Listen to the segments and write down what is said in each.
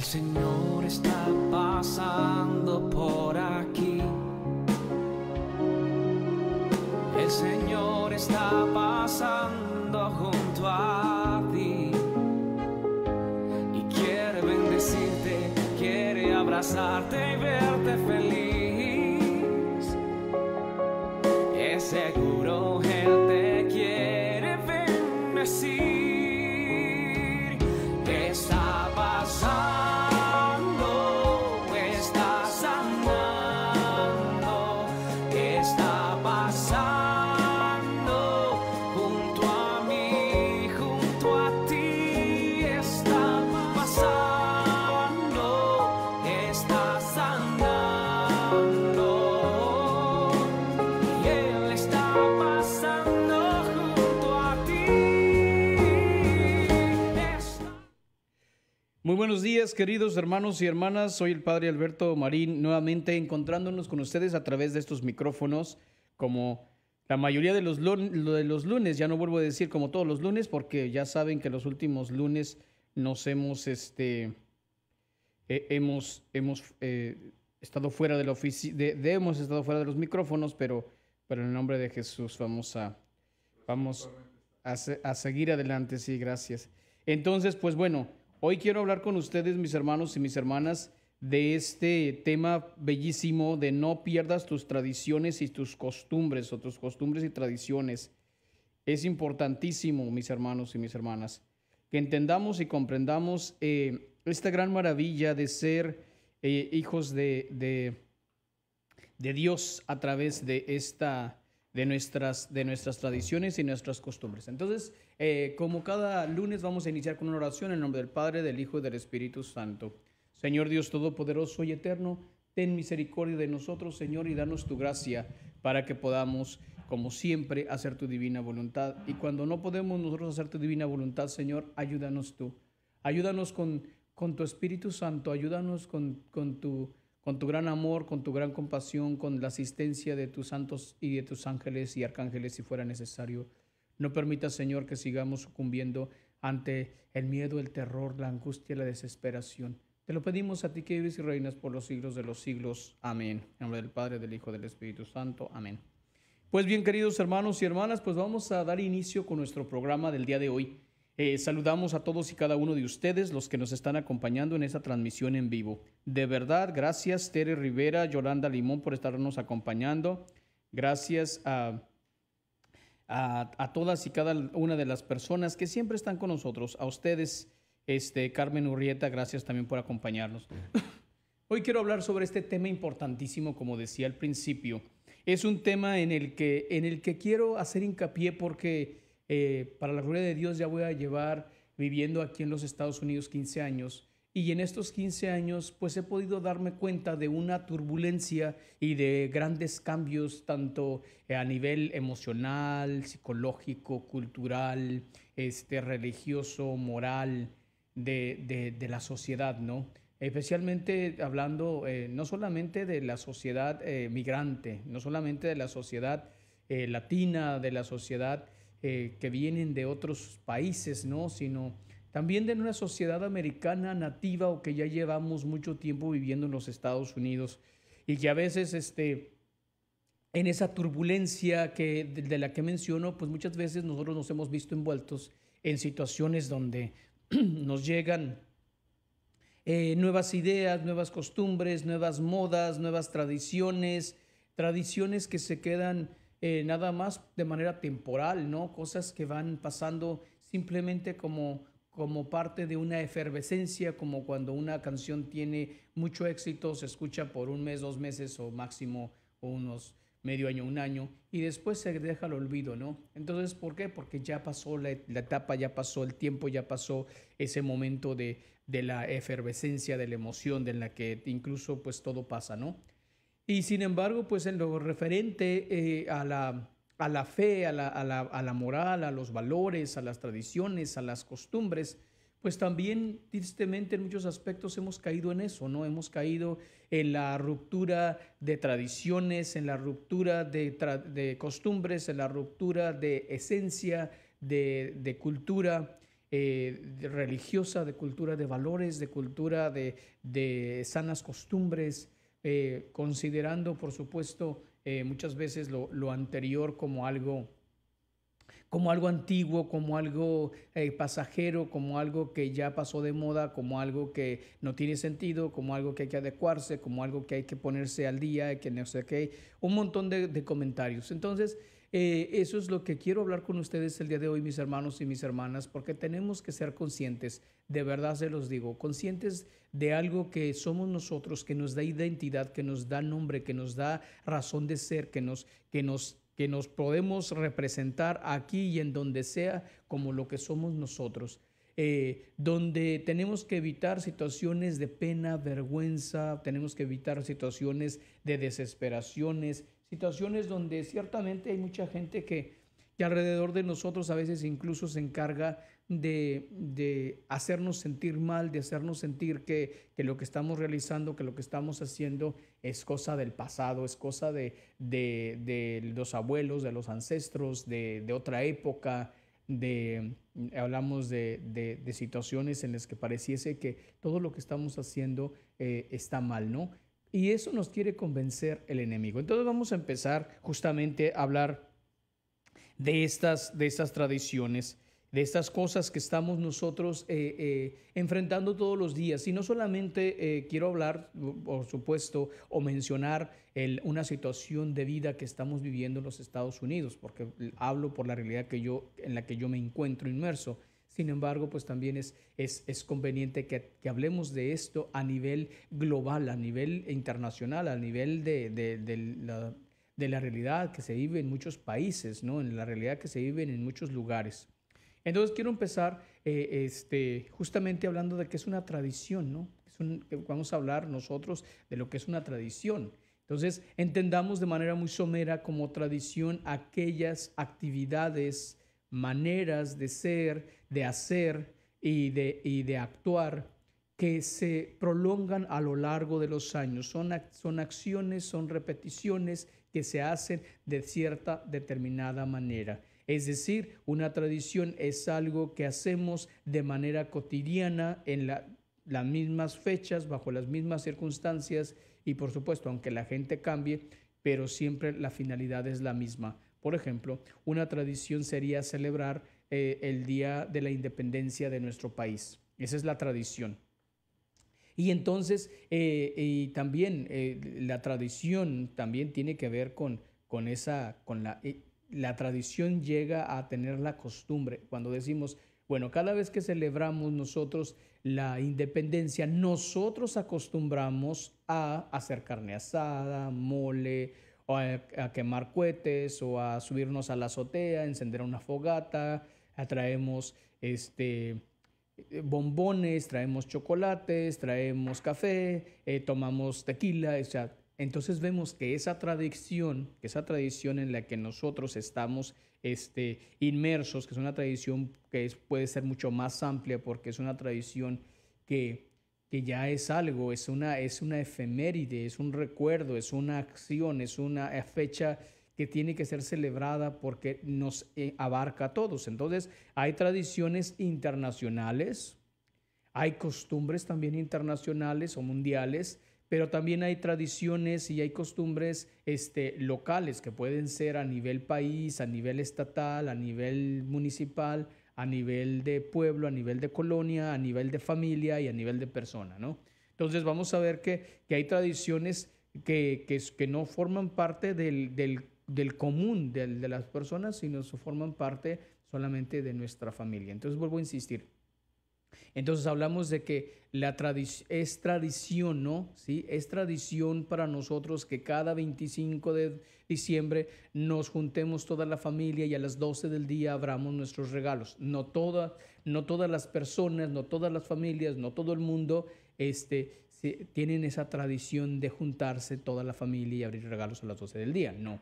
Señor está pasando por aquí. El Señor está pasando junto a ti y quiere bendecirte, quiere abrazarte y verte feliz. Es seguro Él te quiere bendecir. Está pasando, está sanando, está pasando junto a mí, junto a ti. Está pasando, está sanando, y Él está pasando junto a ti. Muy buenos días, queridos hermanos y hermanas. Soy el Padre Alberto Marín, nuevamente encontrándonos con ustedes a través de estos micrófonos, como la mayoría de los lunes. Ya no vuelvo a decir como todos los lunes, porque ya saben que los últimos lunes nos hemos estado fuera de la hemos estado fuera de los micrófonos, pero en el nombre de Jesús vamos a seguir adelante. Sí, gracias. Entonces, pues bueno, hoy quiero hablar con ustedes, mis hermanos y mis hermanas, de este tema bellísimo de no pierdas tus tradiciones y tus costumbres, o tus costumbres y tradiciones. Es importantísimo, mis hermanos y mis hermanas, que entendamos y comprendamos esta gran maravilla de ser hijos de Dios a través de nuestras tradiciones y nuestras costumbres. Entonces, como cada lunes, vamos a iniciar con una oración en nombre del Padre, del Hijo y del Espíritu Santo. Señor Dios Todopoderoso y Eterno, ten misericordia de nosotros, Señor, y danos tu gracia para que podamos, como siempre, hacer tu divina voluntad. Y cuando no podemos nosotros hacer tu divina voluntad, Señor, ayúdanos tú. Ayúdanos con tu Espíritu Santo, ayúdanos con tu gran amor, con tu gran compasión, con la asistencia de tus santos y de tus ángeles y arcángeles si fuera necesario. No permitas, Señor, que sigamos sucumbiendo ante el miedo, el terror, la angustia y la desesperación. Te lo pedimos a ti que vives y reinas por los siglos de los siglos. Amén. En nombre del Padre, del Hijo y del Espíritu Santo. Amén. Pues bien, queridos hermanos y hermanas, pues vamos a dar inicio con nuestro programa del día de hoy. Saludamos a todos y cada uno de ustedes, los que nos están acompañando en esta transmisión en vivo. De verdad, gracias Tere Rivera, Yolanda Limón por estarnos acompañando. Gracias a todas y cada una de las personas que siempre están con nosotros. A ustedes, Carmen Urrieta, gracias también por acompañarnos. Hoy quiero hablar sobre este tema importantísimo, como decía al principio. Es un tema en el que quiero hacer hincapié porque para la gloria de Dios ya voy a llevar viviendo aquí en los Estados Unidos 15 años y en estos 15 años pues he podido darme cuenta de una turbulencia y de grandes cambios tanto a nivel emocional, psicológico, cultural, religioso, moral de la sociedad, ¿no? Especialmente hablando no solamente de la sociedad migrante, no solamente de la sociedad latina, de la sociedad que vienen de otros países, ¿no? Sino también de una sociedad americana nativa o que ya llevamos mucho tiempo viviendo en los Estados Unidos y que a veces en esa turbulencia de la que menciono, pues muchas veces nosotros nos hemos visto envueltos en situaciones donde nos llegan nuevas ideas, nuevas costumbres, nuevas modas, nuevas tradiciones que se quedan nada más de manera temporal, ¿no? Cosas que van pasando simplemente como parte de una efervescencia, como cuando una canción tiene mucho éxito, se escucha por un mes, 2 meses o máximo unos medio año, un año, y después se deja al olvido, ¿no? Entonces, ¿por qué? Porque ya pasó la etapa, ya pasó el tiempo, ya pasó ese momento de la efervescencia, de la emoción, de la que incluso pues todo pasa, ¿no? Y sin embargo, pues en lo referente a la fe, a la moral, a los valores, a las tradiciones, a las costumbres, pues también tristemente en muchos aspectos hemos caído en eso, ¿no? Hemos caído en la ruptura de tradiciones, en la ruptura de costumbres, en la ruptura de esencia, de cultura, religiosa, de cultura de valores, de cultura de sanas costumbres, considerando, por supuesto, muchas veces lo anterior como algo antiguo, como algo pasajero, como algo que ya pasó de moda, como algo que no tiene sentido, como algo que hay que adecuarse, como algo que hay que ponerse al día, que no sé qué, un montón de comentarios. Entonces, eso es lo que quiero hablar con ustedes el día de hoy, mis hermanos y mis hermanas, porque tenemos que ser conscientes, de verdad se los digo, conscientes de algo que somos nosotros, que nos da identidad, que nos da nombre, que nos da razón de ser, que nos podemos representar aquí y en donde sea como lo que somos nosotros. Donde tenemos que evitar situaciones de pena, vergüenza, tenemos que evitar situaciones de desesperaciones, situaciones donde ciertamente hay mucha gente que alrededor de nosotros a veces incluso se encarga de hacernos sentir mal, de hacernos sentir que lo que estamos realizando, que lo que estamos haciendo es cosa del pasado, es cosa de los abuelos, de los ancestros, de otra época, hablamos de situaciones en las que pareciese que todo lo que estamos haciendo está mal, ¿no? Y eso nos quiere convencer el enemigo. Entonces vamos a empezar justamente a hablar de estas tradiciones, de estas cosas que estamos nosotros enfrentando todos los días. Y no solamente quiero hablar, por supuesto, o mencionar una situación de vida que estamos viviendo en los Estados Unidos, porque hablo por la realidad en la que yo me encuentro inmerso. Sin embargo, pues también es conveniente que hablemos de esto a nivel global, a nivel internacional, a nivel de la realidad que se vive en muchos países, ¿no? En la realidad que se vive en muchos lugares. Entonces quiero empezar justamente hablando de que es una tradición, ¿no? Vamos a hablar nosotros de lo que es una tradición. Entonces entendamos de manera muy somera como tradición aquellas actividades, maneras de ser, de hacer y de actuar que se prolongan a lo largo de los años. Son acciones, son repeticiones que se hacen de cierta determinada manera. Es decir, una tradición es algo que hacemos de manera cotidiana en las mismas fechas, bajo las mismas circunstancias y por supuesto, aunque la gente cambie, pero siempre la finalidad es la misma. Por ejemplo, una tradición sería celebrar el Día de la Independencia de nuestro país. Esa es la tradición. Y entonces, y también la tradición también tiene que ver con la tradición llega a tener la costumbre. Cuando decimos, bueno, cada vez que celebramos nosotros la independencia, nosotros acostumbramos a hacer carne asada, mole, o a quemar cohetes, o a subirnos a la azotea, encender una fogata, traemos bombones, traemos chocolates, traemos café, tomamos tequila, o sea, entonces vemos que esa tradición en la que nosotros estamos inmersos, que es una tradición puede ser mucho más amplia porque es una tradición que ya es algo, es una efeméride, es un recuerdo, es una acción, es una fecha que tiene que ser celebrada porque nos abarca a todos. Entonces, hay tradiciones internacionales, hay costumbres también internacionales o mundiales, pero también hay tradiciones y hay costumbres locales que pueden ser a nivel país, a nivel estatal, a nivel municipal, a nivel de pueblo, a nivel de colonia, a nivel de familia y a nivel de persona, ¿no? Entonces vamos a ver que hay tradiciones que no forman parte del común de las personas, sino forman parte solamente de nuestra familia. Entonces vuelvo a insistir. Entonces hablamos de que es tradición, ¿no? ¿Sí? Es tradición para nosotros que cada 25 de diciembre nos juntemos toda la familia y a las 12 del día abramos nuestros regalos. No todas las personas, no todas las familias, no todo el mundo tienen esa tradición de juntarse toda la familia y abrir regalos a las 12 del día. No.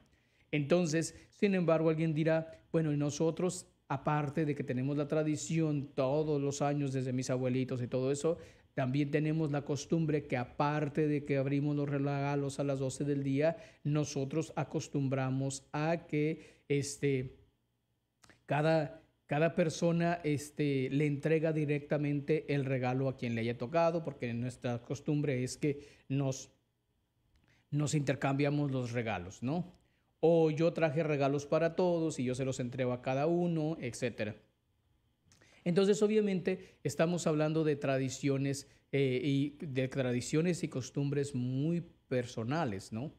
Entonces, sin embargo, alguien dirá, bueno, y nosotros, aparte de que tenemos la tradición todos los años desde mis abuelitos y todo eso, también tenemos la costumbre que aparte de que abrimos los regalos a las 12 del día, nosotros acostumbramos a que cada Cada persona le entrega directamente el regalo a quien le haya tocado, porque nuestra costumbre es que nos intercambiamos los regalos, ¿no? O yo traje regalos para todos y yo se los entrego a cada uno, etcétera. Entonces, obviamente, estamos hablando de tradiciones y costumbres muy personales, ¿no?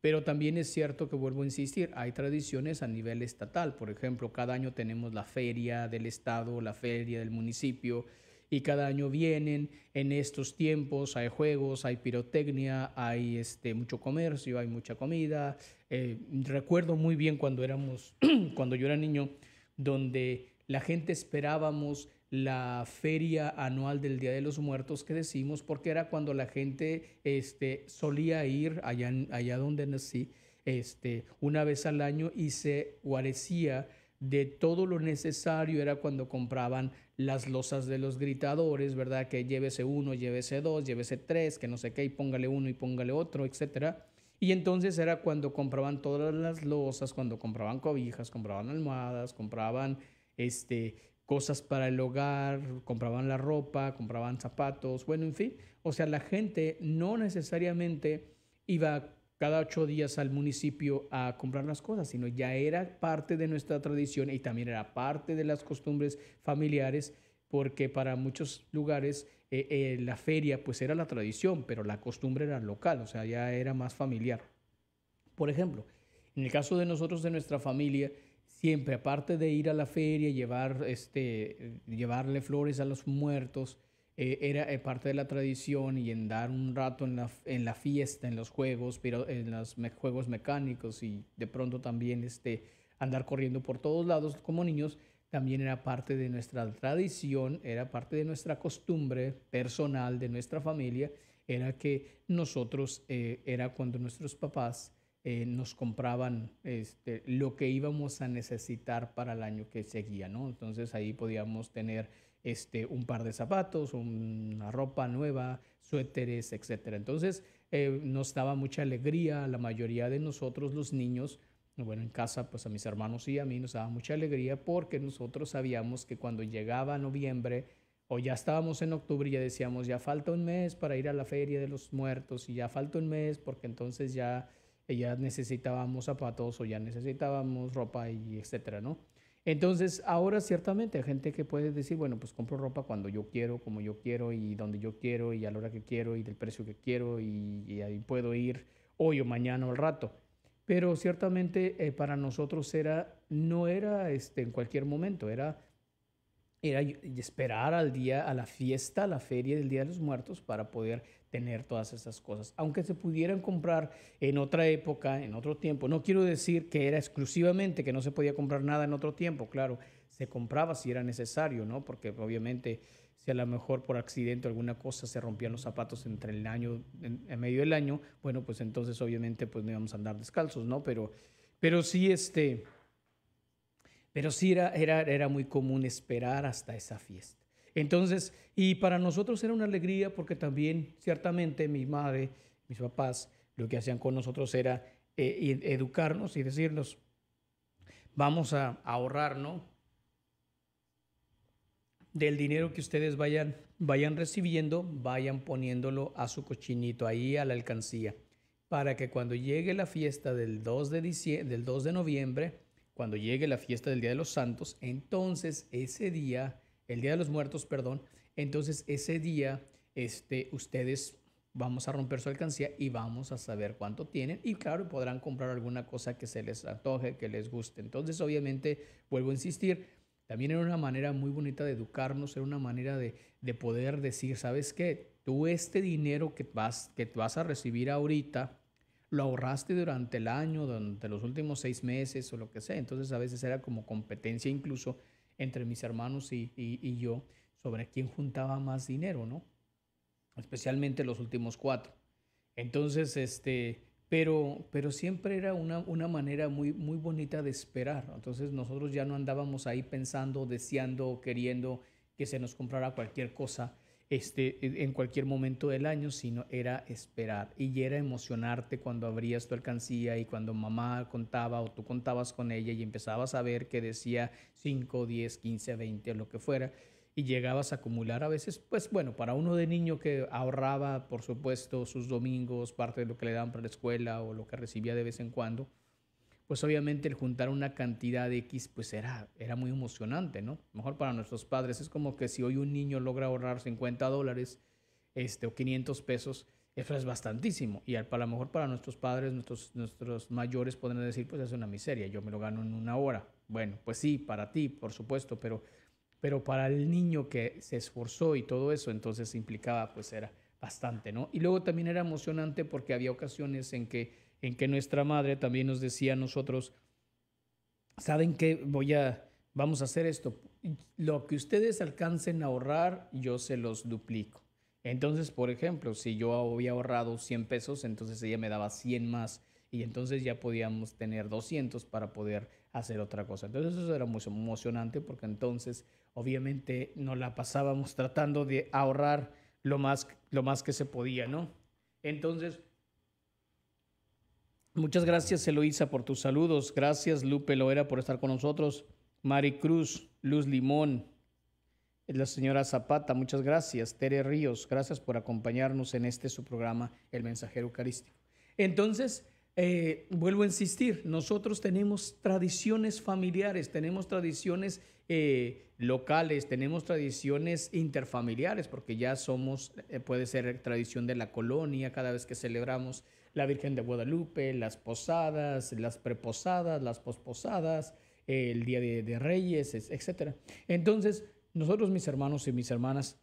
Pero también es cierto que vuelvo a insistir, hay tradiciones a nivel estatal. Por ejemplo, cada año tenemos la feria del estado, la feria del municipio, y cada año vienen en estos tiempos, hay juegos, hay pirotecnia, hay mucho comercio, hay mucha comida. Recuerdo muy bien cuando cuando yo era niño, donde la gente esperábamos la feria anual del Día de los Muertos que decimos, porque era cuando la gente solía ir allá donde nací, una vez al año y se guarecía de todo lo necesario. Era cuando compraban las losas de los gritadores, ¿verdad? Que llévese uno, llévese dos, llévese tres, que no sé qué, y póngale uno y póngale otro, etcétera. Y entonces era cuando compraban todas las losas, cuando compraban cobijas, compraban almohadas, compraban cosas para el hogar, compraban la ropa, compraban zapatos, bueno, en fin. O sea, la gente no necesariamente iba cada 8 días al municipio a comprar las cosas, sino ya era parte de nuestra tradición y también era parte de las costumbres familiares, porque para muchos lugares la feria pues era la tradición, pero la costumbre era local, o sea, ya era más familiar. Por ejemplo, en el caso de nosotros, de nuestra familia, siempre, aparte de ir a la feria, llevarle flores a los muertos, era parte de la tradición y en dar un rato en la fiesta, en los juegos, pero en los juegos mecánicos y de pronto también andar corriendo por todos lados como niños, también era parte de nuestra tradición, era parte de nuestra costumbre personal, de nuestra familia, era que nosotros, era cuando nuestros papás nos compraban lo que íbamos a necesitar para el año que seguía, ¿no? Entonces ahí podíamos tener un par de zapatos, una ropa nueva, suéteres, etcétera. Entonces nos daba mucha alegría a la mayoría de nosotros los niños. Bueno, en casa, pues a mis hermanos y a mí nos daba mucha alegría porque nosotros sabíamos que cuando llegaba noviembre o ya estábamos en octubre, ya decíamos, ya falta un mes para ir a la Feria de los Muertos y ya falta un mes porque entonces ya necesitábamos zapatos o ya necesitábamos ropa y etcétera, ¿no? Entonces, ahora ciertamente hay gente que puede decir, bueno, pues compro ropa cuando yo quiero, como yo quiero y donde yo quiero y a la hora que quiero y del precio que quiero y ahí puedo ir hoy o mañana o al rato. Pero ciertamente para nosotros no era en cualquier momento, era esperar al día, a la fiesta, a la feria del Día de los Muertos para poder tener todas esas cosas. Aunque se pudieran comprar en otra época, en otro tiempo. No quiero decir que era exclusivamente que no se podía comprar nada en otro tiempo. Claro, se compraba si era necesario, ¿no? Porque obviamente si a lo mejor por accidente o alguna cosa se rompían los zapatos entre el año, en medio del año, bueno, pues entonces obviamente pues no íbamos a andar descalzos, ¿no? Pero sí era muy común esperar hasta esa fiesta. Entonces, y para nosotros era una alegría porque también, ciertamente, mi madre, mis papás, lo que hacían con nosotros era educarnos y decirnos, vamos a ahorrar, ¿no? Del dinero que ustedes vayan recibiendo, vayan poniéndolo a su cochinito, ahí a la alcancía, para que cuando llegue la fiesta del 2 del 2 de noviembre, cuando llegue la fiesta del Día de los Santos, entonces ese día, el Día de los Muertos, perdón, entonces ese día ustedes vamos a romper su alcancía y vamos a saber cuánto tienen y claro, podrán comprar alguna cosa que se les antoje, que les guste. Entonces, obviamente, vuelvo a insistir, también era una manera muy bonita de educarnos, era una manera de poder decir, ¿sabes qué? Tú este dinero que vas a recibir ahorita, lo ahorraste durante el año, durante los últimos 6 meses o lo que sea. Entonces a veces era como competencia incluso entre mis hermanos y yo sobre quién juntaba más dinero, ¿no? Especialmente los últimos 4. Entonces, pero siempre era una manera muy, muy bonita de esperar. Entonces nosotros ya no andábamos ahí pensando, deseando, queriendo que se nos comprara cualquier cosa en cualquier momento del año, sino era esperar y era emocionarte cuando abrías tu alcancía y cuando mamá contaba o tú contabas con ella y empezabas a ver que decía 5, 10, 15, 20 o lo que fuera y llegabas a acumular a veces, pues bueno, para uno de niño que ahorraba, por supuesto, sus domingos, parte de lo que le daban para la escuela o lo que recibía de vez en cuando, pues obviamente el juntar una cantidad de X, pues era muy emocionante, ¿no? Mejor para nuestros padres. Es como que si hoy un niño logra ahorrar $50, o 500 pesos, eso es bastantísimo. Y para lo mejor para nuestros padres, nuestros mayores podrán decir, pues es una miseria, yo me lo gano en una hora. Bueno, pues sí, para ti, por supuesto, pero para el niño que se esforzó y todo eso, entonces implicaba, pues era bastante, ¿no? Y luego también era emocionante porque había ocasiones en que nuestra madre también nos decía a nosotros, ¿saben qué? Vamos a hacer esto. Lo que ustedes alcancen a ahorrar, yo se los duplico. Entonces, por ejemplo, si yo había ahorrado 100 pesos, entonces ella me daba 100 más y entonces ya podíamos tener 200 para poder hacer otra cosa. Entonces eso era muy emocionante porque entonces obviamente nos la pasábamos tratando de ahorrar lo más que se podía, ¿no? Entonces, muchas gracias, Eloísa, por tus saludos. Gracias, Lupe Loera, por estar con nosotros. Mari Cruz, Luz Limón, la señora Zapata, muchas gracias. Tere Ríos, gracias por acompañarnos en su programa, El Mensajero Eucarístico. Entonces, vuelvo a insistir, nosotros tenemos tradiciones familiares, tenemos tradiciones locales, tenemos tradiciones interfamiliares, porque ya somos, puede ser tradición de la colonia, cada vez que celebramos la Virgen de Guadalupe, las posadas, las preposadas, las posposadas, el Día de Reyes, etcétera. Entonces, nosotros, mis hermanos y mis hermanas,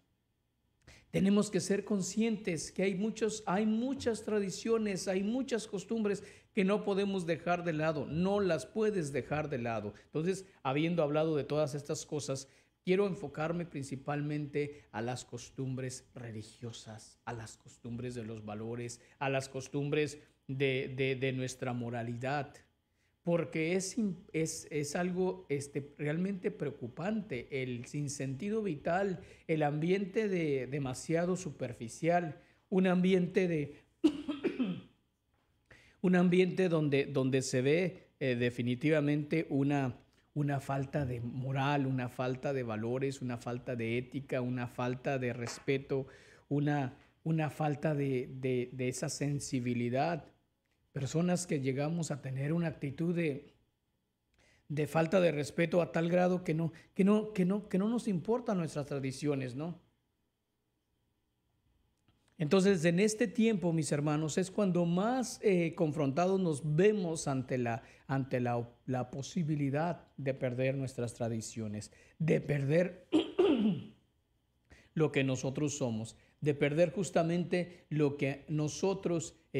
tenemos que ser conscientes que hay muchas tradiciones, hay muchas costumbres que no podemos dejar de lado, no las puedes dejar de lado. Entonces, habiendo hablado de todas estas cosas, quiero enfocarme principalmente a las costumbres religiosas, a las costumbres de los valores, a las costumbres de nuestra moralidad, porque es algo realmente preocupante, el sinsentido vital, el ambiente demasiado superficial, un ambiente donde se ve definitivamente una falta de moral, una falta de valores, una falta de ética, una falta de respeto, una falta de esa sensibilidad. Personas que llegamos a tener una actitud de falta de respeto a tal grado que no nos importan nuestras tradiciones, ¿no? Entonces, en este tiempo, mis hermanos, es cuando más confrontados nos vemos ante la posibilidad de perder nuestras tradiciones, de perder lo que nosotros somos, de perder justamente lo que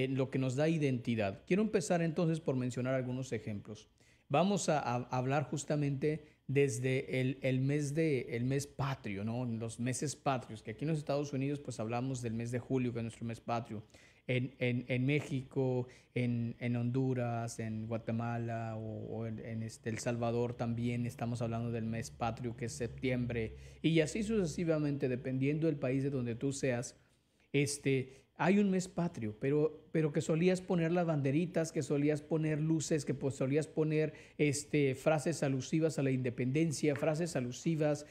lo que nos da identidad. Quiero empezar entonces por mencionar algunos ejemplos. Vamos a hablar justamente desde el mes patrio, ¿no? Los meses patrios, que aquí en los Estados Unidos pues hablamos del mes de julio, que es nuestro mes patrio. En México, en Honduras, en Guatemala o en El Salvador también estamos hablando del mes patrio, que es septiembre, y así sucesivamente, dependiendo del país de donde tú seas. Hay un mes patrio, pero que solías poner las banderitas, que solías poner luces, que pues solías poner frases alusivas a la independencia, frases alusivas,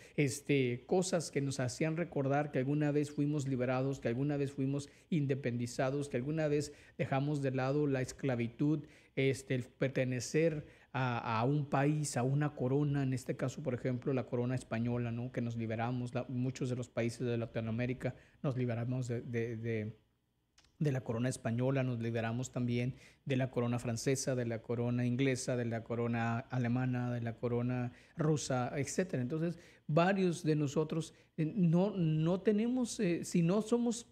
cosas que nos hacían recordar que alguna vez fuimos liberados, que alguna vez fuimos independizados, que alguna vez dejamos de lado la esclavitud, el pertenecer a un país, a una corona, en este caso, por ejemplo, la corona española, ¿no? Que nos liberamos, muchos de los países de Latinoamérica nos liberamos de la corona española, nos liberamos también de la corona francesa, de la corona inglesa, de la corona alemana, de la corona rusa, etcétera. Entonces, varios de nosotros no tenemos, si no somos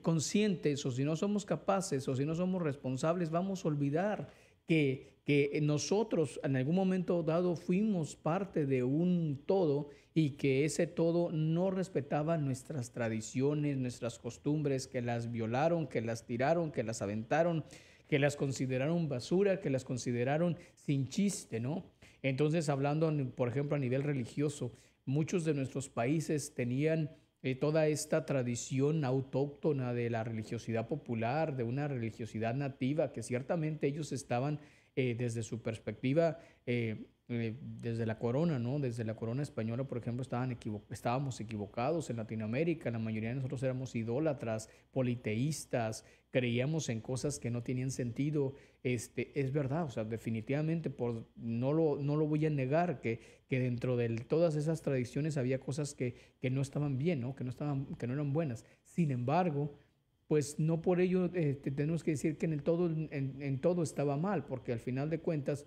conscientes o si no somos capaces o si no somos responsables, vamos a olvidar que nosotros en algún momento dado fuimos parte de un todo y que ese todo no respetaba nuestras tradiciones, nuestras costumbres, que las violaron, que las tiraron, que las aventaron, que las consideraron basura, que las consideraron sin chiste, ¿no? Entonces, hablando, por ejemplo, a nivel religioso, muchos de nuestros países tenían toda esta tradición autóctona de la religiosidad popular, de una religiosidad nativa, que ciertamente ellos estaban desde su perspectiva, desde la corona, ¿no? Desde la corona española, por ejemplo, estábamos equivocados en Latinoamérica. La mayoría de nosotros éramos idólatras, politeístas, creíamos en cosas que no tenían sentido. Es verdad, o sea, definitivamente no lo voy a negar que dentro de todas esas tradiciones había cosas que no estaban bien, ¿no? Que no eran buenas. Sin embargo, pues no por ello tenemos que decir que en todo estaba mal, porque al final de cuentas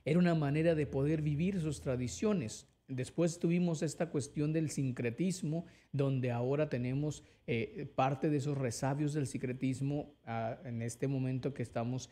era una manera de poder vivir sus tradiciones. Después tuvimos esta cuestión del sincretismo, donde ahora tenemos parte de esos resabios del sincretismo en este momento que estamos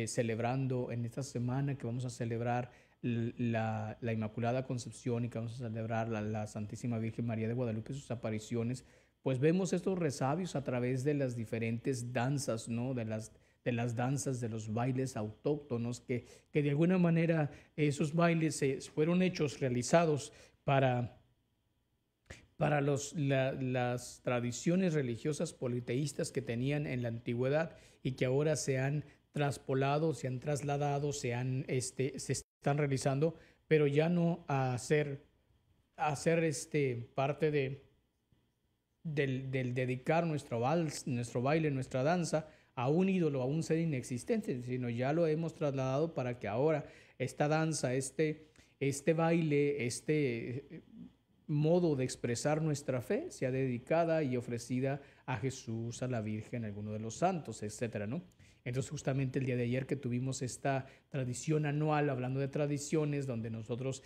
celebrando, en esta semana que vamos a celebrar la Inmaculada Concepción y que vamos a celebrar la Santísima Virgen María de Guadalupe, sus apariciones. Pues vemos estos resabios a través de las diferentes danzas, ¿no? De las danzas, de los bailes autóctonos, que de alguna manera esos bailes fueron realizados para las tradiciones religiosas politeístas que tenían en la antigüedad y que ahora se han traspolado, se han trasladado, se están realizando, pero ya no a ser parte del dedicar nuestro baile, nuestra danza a un ídolo, a un ser inexistente, sino ya lo hemos trasladado para que ahora esta danza, este baile, modo de expresar nuestra fe sea dedicada y ofrecida a Jesús, a la Virgen, a alguno de los santos, etcétera, ¿no? Entonces, justamente el día de ayer que tuvimos esta tradición anual, hablando de tradiciones, donde nosotros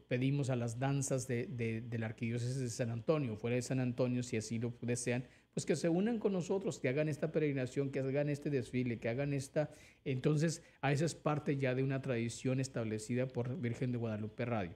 pedimos a las danzas de la Arquidiócesis de San Antonio, fuera de San Antonio, si así lo desean, pues que se unan con nosotros, que hagan esta peregrinación, que hagan este desfile, que hagan esta. Entonces, a esa es parte ya de una tradición establecida por Virgen de Guadalupe Radio.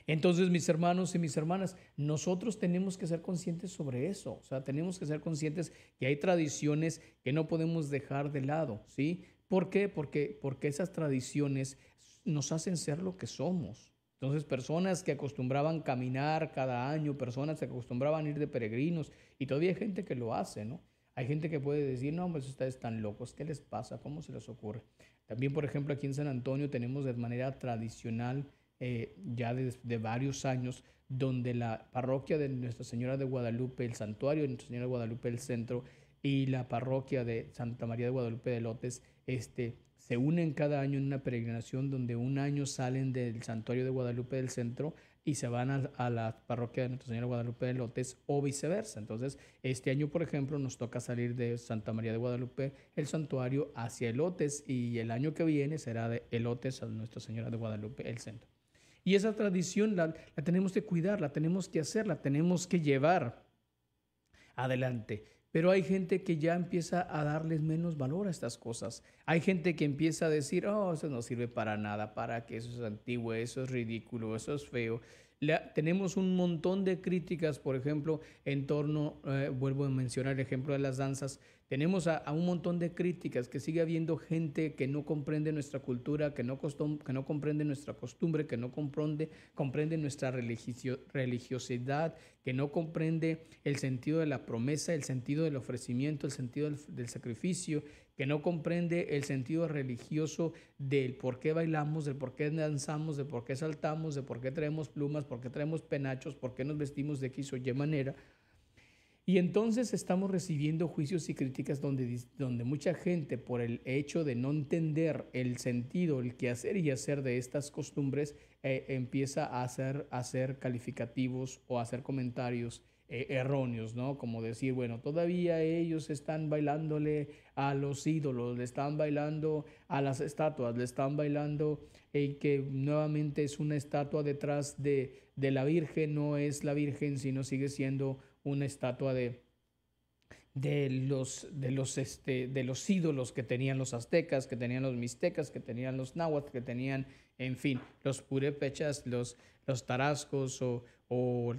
Entonces, mis hermanos y mis hermanas, nosotros tenemos que ser conscientes sobre eso. O sea, tenemos que ser conscientes que hay tradiciones que no podemos dejar de lado, ¿sí? ¿Por qué? Porque esas tradiciones nos hacen ser lo que somos. Entonces, personas que acostumbraban caminar cada año, personas que acostumbraban ir de peregrinos, y todavía hay gente que lo hace, ¿no? Hay gente que puede decir, no, pues ustedes están locos, ¿qué les pasa? ¿Cómo se les ocurre? También, por ejemplo, aquí en San Antonio tenemos de manera tradicional ya de varios años, donde la parroquia de Nuestra Señora de Guadalupe, el santuario de Nuestra Señora de Guadalupe del Centro y la parroquia de Santa María de Guadalupe de Lotes, se unen cada año en una peregrinación donde un año salen del santuario de Guadalupe del Centro y se van a la parroquia de Nuestra Señora de Guadalupe de Lotes o viceversa. Entonces, este año, por ejemplo, nos toca salir de Santa María de Guadalupe, el santuario, hacia Elotes, y el año que viene será de Elotes a Nuestra Señora de Guadalupe, el centro. Y esa tradición la tenemos que cuidar, la tenemos que hacer, la tenemos que llevar adelante. Pero hay gente que ya empieza a darles menos valor a estas cosas. Hay gente que empieza a decir, oh, eso no sirve para nada, para que eso es antiguo, eso es ridículo, eso es feo. Tenemos un montón de críticas, por ejemplo, en torno, vuelvo a mencionar el ejemplo de las danzas. Tenemos a un montón de críticas, que sigue habiendo gente que no comprende nuestra cultura, que no comprende nuestra costumbre, que no comprende nuestra religiosidad, que no comprende el sentido de la promesa, el sentido del ofrecimiento, el sentido del sacrificio, que no comprende el sentido religioso del por qué bailamos, del por qué danzamos, del por qué saltamos, de por qué traemos plumas, por qué traemos penachos, por qué nos vestimos de X o Y manera. Y entonces estamos recibiendo juicios y críticas donde mucha gente, por el hecho de no entender el sentido, el quehacer y hacer de estas costumbres, empieza a hacer calificativos o a hacer comentarios erróneos, ¿no? Como decir, bueno, todavía ellos están bailándole a los ídolos, le están bailando a las estatuas, le están bailando que nuevamente es una estatua detrás de la Virgen, no es la Virgen, sino sigue siendo una estatua de los ídolos que tenían los aztecas, que tenían los mixtecas, que tenían los náhuatl, que tenían, en fin, los purépechas, los tarascos o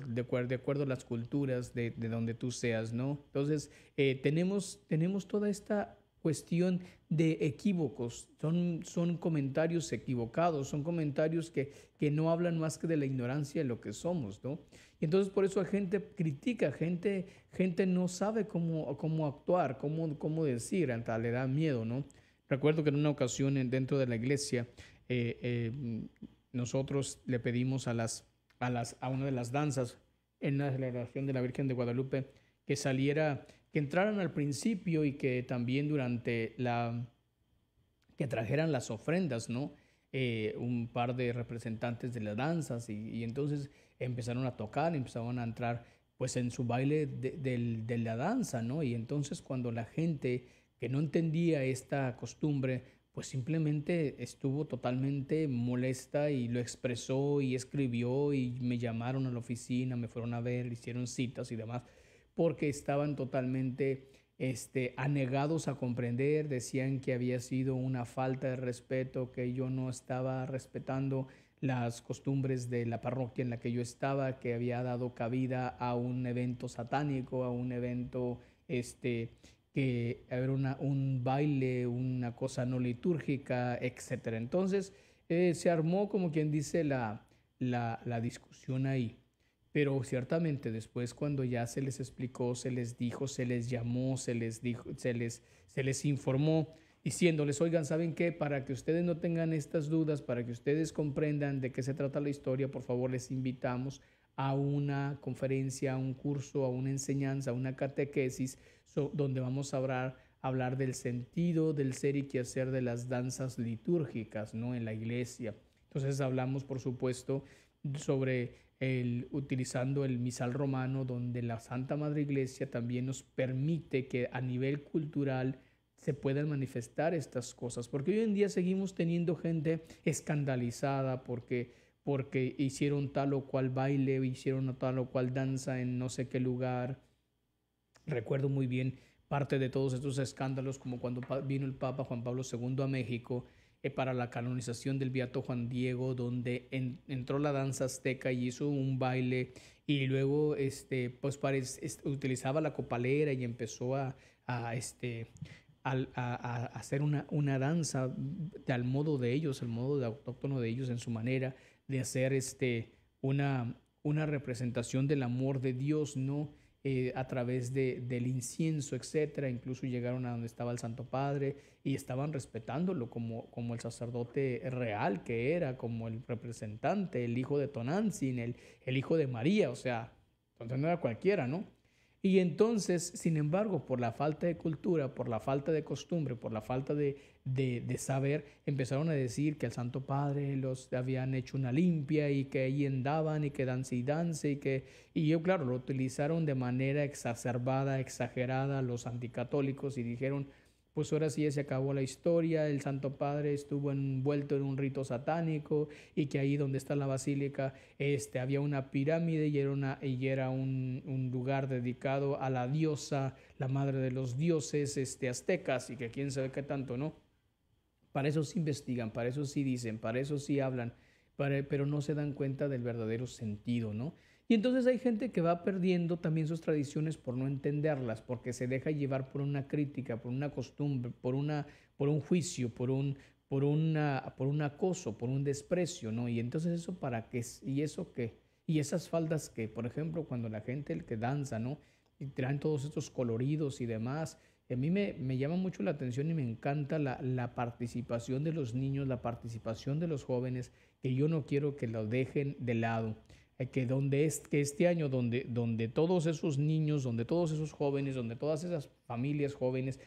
de acuerdo a las culturas de donde tú seas, ¿no? Entonces, tenemos toda esta cuestión de equívocos, son comentarios equivocados, son comentarios que no hablan más que de la ignorancia de lo que somos, ¿no? Y entonces por eso la gente critica, gente no sabe cómo actuar, cómo decir, hasta le da miedo, ¿no? Recuerdo que en una ocasión dentro de la iglesia, nosotros le pedimos a una de las danzas en la celebración de la Virgen de Guadalupe que saliera, que entraran al principio y que también que trajeran las ofrendas, ¿no? Un par de representantes de las danzas y entonces empezaron a tocar, empezaron a entrar pues en su baile de la danza, ¿no? Y entonces cuando la gente que no entendía esta costumbre, pues simplemente estuvo totalmente molesta y lo expresó y escribió y me llamaron a la oficina, me fueron a ver, hicieron citas y demás, porque estaban totalmente anegados a comprender, decían que había sido una falta de respeto, que yo no estaba respetando las costumbres de la parroquia en la que yo estaba, que había dado cabida a un evento satánico, a un evento que era un baile, una cosa no litúrgica, etcétera. Entonces se armó, como quien dice, la discusión ahí. Pero ciertamente después cuando ya se les explicó, se les dijo, se les llamó, se les dijo, se les informó, diciéndoles, oigan, ¿saben qué? Para que ustedes no tengan estas dudas, para que ustedes comprendan de qué se trata la historia, por favor les invitamos a una conferencia, a un curso, a una enseñanza, a una catequesis, donde vamos a hablar del sentido del ser y quehacer de las danzas litúrgicas, ¿no? En la iglesia. Entonces hablamos, por supuesto, sobre utilizando el misal romano, donde la Santa Madre Iglesia también nos permite que a nivel cultural se puedan manifestar estas cosas, porque hoy en día seguimos teniendo gente escandalizada porque hicieron tal o cual baile, hicieron tal o cual danza en no sé qué lugar. Recuerdo muy bien parte de todos estos escándalos, como cuando vino el Papa Juan Pablo II a México para la canonización del Beato Juan Diego, donde entró la danza azteca y hizo un baile y luego pues utilizaba la copalera y empezó a hacer una danza al modo de ellos, al modo de autóctono de ellos, en su manera de hacer una representación del amor de Dios, ¿no? A través del incienso, etcétera. Incluso llegaron a donde estaba el Santo Padre y estaban respetándolo como el sacerdote real que era, como el representante, el hijo de Tonantzin, el hijo de María, o sea, entonces no era cualquiera, ¿no? Y entonces, sin embargo, por la falta de cultura, por la falta de costumbre, por la falta de saber, empezaron a decir que el Santo Padre los habían hecho una limpia y que ahí andaban y que dance y dance y yo, claro, lo utilizaron de manera exacerbada, exagerada los anticatólicos y dijeron, pues ahora sí ya se acabó la historia, el Santo Padre estuvo envuelto en un rito satánico y que ahí donde está la basílica había una pirámide y era un lugar dedicado a la diosa, la madre de los dioses aztecas y que quién sabe qué tanto, ¿no? Para eso sí investigan, para eso sí dicen, para eso sí hablan, pero no se dan cuenta del verdadero sentido, ¿no? Y entonces hay gente que va perdiendo también sus tradiciones por no entenderlas, porque se deja llevar por una crítica, por una costumbre, por un juicio, por un acoso, por un desprecio, ¿no? Y entonces eso para qué, y eso qué, y esas faldas que, por ejemplo, cuando la gente el que danza, ¿no? Y traen todos estos coloridos y demás. A mí me llama mucho la atención y me encanta la participación de los niños, la participación de los jóvenes, que yo no quiero que lo dejen de lado. Que este año, donde todos esos niños, donde todos esos jóvenes, donde todas esas familias jóvenes